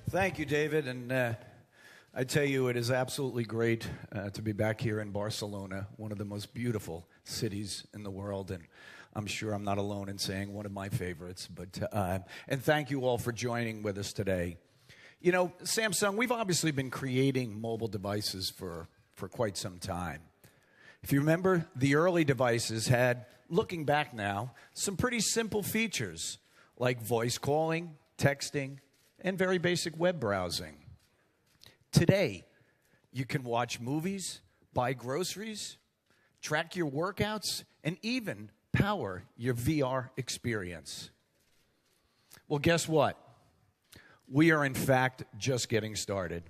Thank you, David. And I tell you, it is absolutely great to be back here in Barcelona, one of the most beautiful cities in the world. And I'm sure I'm not alone in saying one of my favorites. And thank you all for joining with us today. You know, Samsung, we've obviously been creating mobile devices for quite some time. If you remember, the early devices had, looking back now, some pretty simple features like voice calling, texting, and very basic web browsing. Today, you can watch movies, buy groceries, track your workouts, and even power your VR experience. Well, guess what? We are, in fact, just getting started.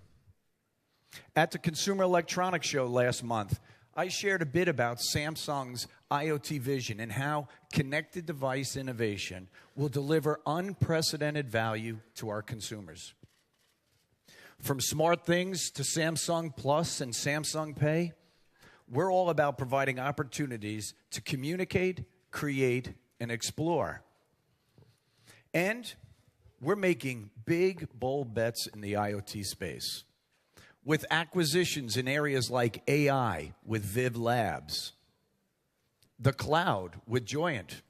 At the Consumer Electronics Show last month, I shared a bit about Samsung's IoT vision and how connected device innovation will deliver unprecedented value to our consumers. From smart things to Samsung Plus and Samsung Pay, we're all about providing opportunities to communicate, create, and explore. And we're making big, bold bets in the IoT space with acquisitions in areas like AI with Viv Labs, the cloud with Joyent,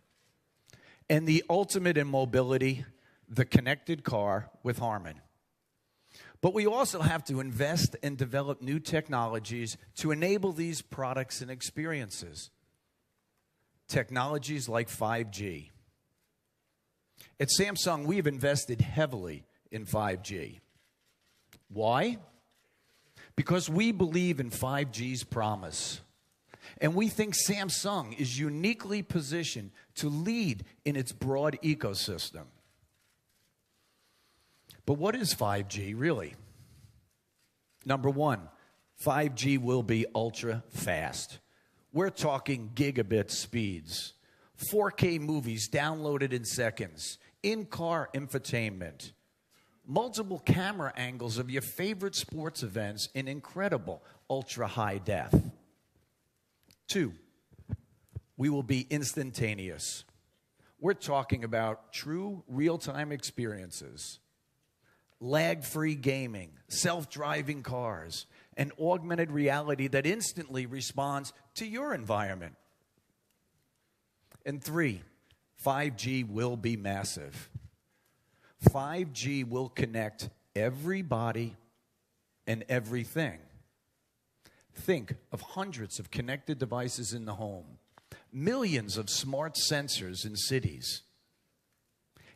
and the ultimate in mobility, the connected car with Harman. But we also have to invest and develop new technologies to enable these products and experiences. Technologies like 5G. At Samsung, we have invested heavily in 5G. Why? Because we believe in 5G's promise. And we think Samsung is uniquely positioned to lead in its broad ecosystem. But what is 5G really? Number one, 5G will be ultra fast. We're talking gigabit speeds, 4K movies downloaded in seconds, in-car infotainment, multiple camera angles of your favorite sports events in incredible ultra-high def. Two, we will be instantaneous. We're talking about true real-time experiences, lag-free gaming, self-driving cars, and augmented reality that instantly responds to your environment. And three, 5G will be massive. 5G will connect everybody and everything. Think of hundreds of connected devices in the home, millions of smart sensors in cities.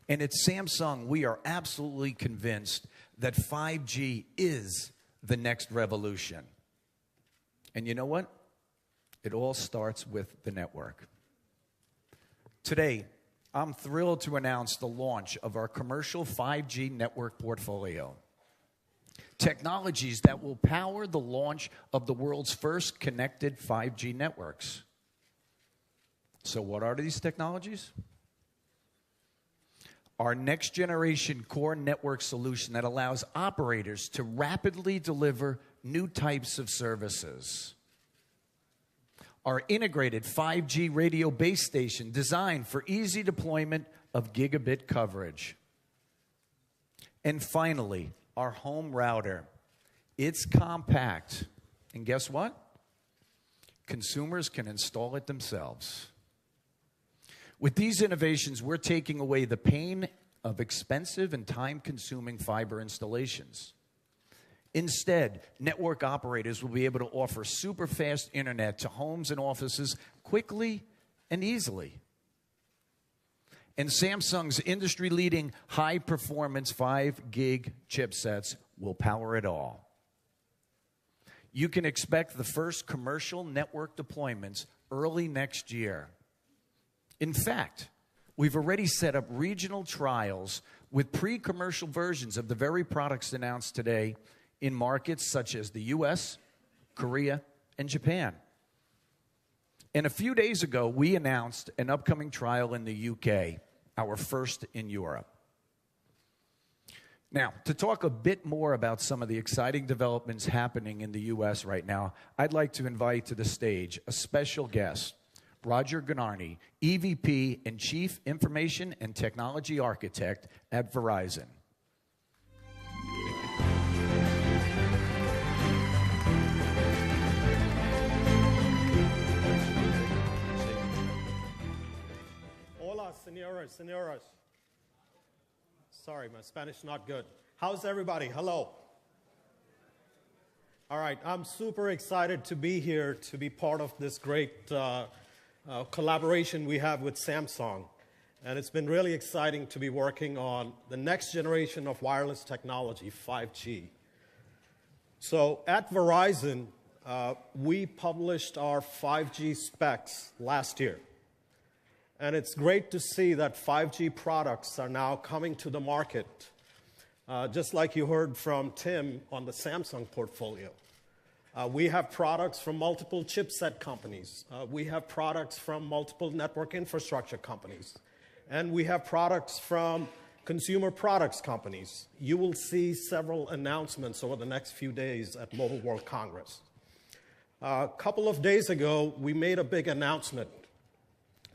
And at Samsung, we are absolutely convinced that 5G is the next revolution. And you know what? It all starts with the network. Today, I'm thrilled to announce the launch of our commercial 5G network portfolio. Technologies that will power the launch of the world's first connected 5G networks. So what are these technologies? Our next generation core network solution that allows operators to rapidly deliver new types of services. Our integrated 5G radio base station designed for easy deployment of gigabit coverage. And finally, our home router. It's compact. And guess what? Consumers can install it themselves. With these innovations, we're taking away the pain of expensive and time-consuming fiber installations. Instead, network operators will be able to offer super-fast internet to homes and offices quickly and easily. And Samsung's industry-leading high-performance 5 gig chipsets will power it all. You can expect the first commercial network deployments early next year. In fact, we've already set up regional trials with pre-commercial versions of the very products announced today in markets such as the US, Korea, and Japan. And a few days ago, we announced an upcoming trial in the UK, our first in Europe. Now, to talk a bit more about some of the exciting developments happening in the US right now, I'd like to invite to the stage a special guest, Roger Gonarny, EVP and Chief Information and Technology Architect at Verizon. Señoras, señoras. Sorry, my Spanish is not good. How's everybody? Hello. All right, I'm super excited to be here to be part of this great collaboration we have with Samsung. And it's been really exciting to be working on the next generation of wireless technology, 5G. So at Verizon, we published our 5G specs last year. And it's great to see that 5G products are now coming to the market, just like you heard from Tim on the Samsung portfolio. We have products from multiple chipset companies. We have products from multiple network infrastructure companies. And we have products from consumer products companies. You will see several announcements over the next few days at Mobile World Congress. A couple of days ago, we made a big announcement.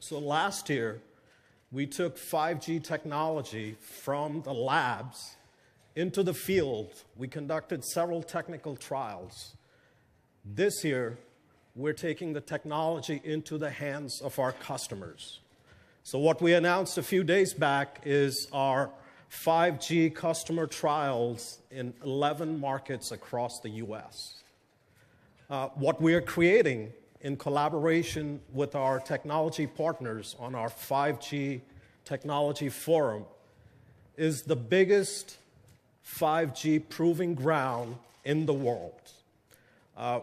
So last year, we took 5G technology from the labs into the field. We conducted several technical trials. This year, we're taking the technology into the hands of our customers. So what we announced a few days back is our 5G customer trials in 11 markets across the U.S. What we are creating in collaboration with our technology partners on our 5G Technology Forum is the biggest 5G proving ground in the world.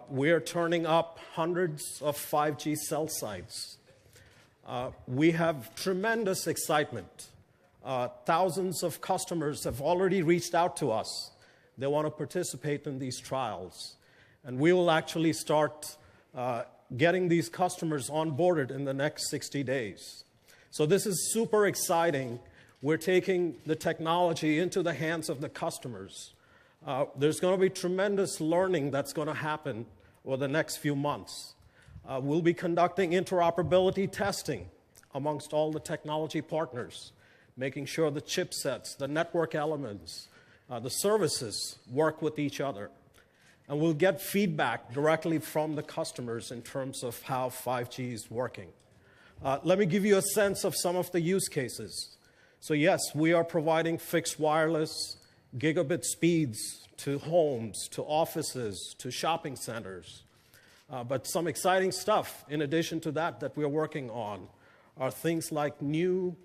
We're turning up hundreds of 5G cell sites. We have tremendous excitement. Thousands of customers have already reached out to us. They want to participate in these trials. And we will actually start getting these customers onboarded in the next 60 days. So this is super exciting. We're taking the technology into the hands of the customers. There's going to be tremendous learning that's going to happen over the next few months. We'll be conducting interoperability testing amongst all the technology partners, making sure the chipsets, the network elements, the services work with each other. And we'll get feedback directly from the customers in terms of how 5G is working. Let me give you a sense of some of the use cases. So yes, we are providing fixed wireless gigabit speeds to homes, to offices, to shopping centers. But some exciting stuff in addition to that that we're working on are things like new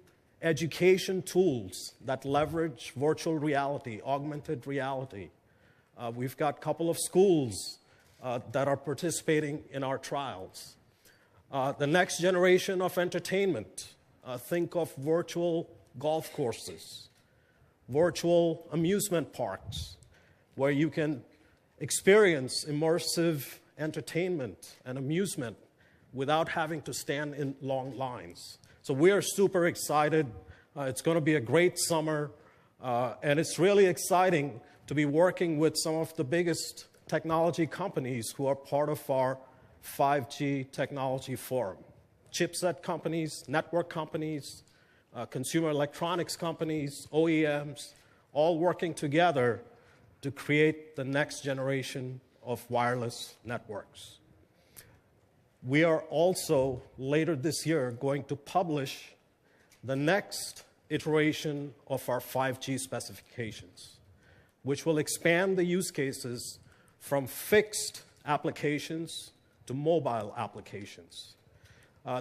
education tools that leverage virtual reality, augmented reality. We've got a couple of schools that are participating in our trials. The next generation of entertainment, think of virtual golf courses, virtual amusement parks, where you can experience immersive entertainment and amusement without having to stand in long lines. So we are super excited. It's going to be a great summer, and it's really exciting to be working with some of the biggest technology companies who are part of our 5G Technology Forum. Chipset companies, network companies, consumer electronics companies, OEMs, all working together to create the next generation of wireless networks. We are also, later this year, going to publish the next iteration of our 5G specifications, which will expand the use cases from fixed applications to mobile applications.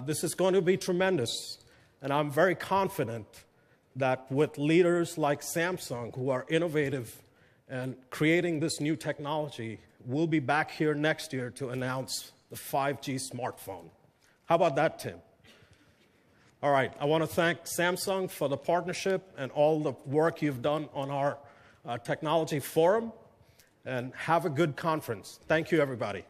This is going to be tremendous, and I'm very confident that with leaders like Samsung, who are innovative and creating this new technology, we'll be back here next year to announce the 5G smartphone. How about that, Tim? All right, I want to thank Samsung for the partnership and all the work you've done on our technology forum, and have a good conference. Thank you, everybody.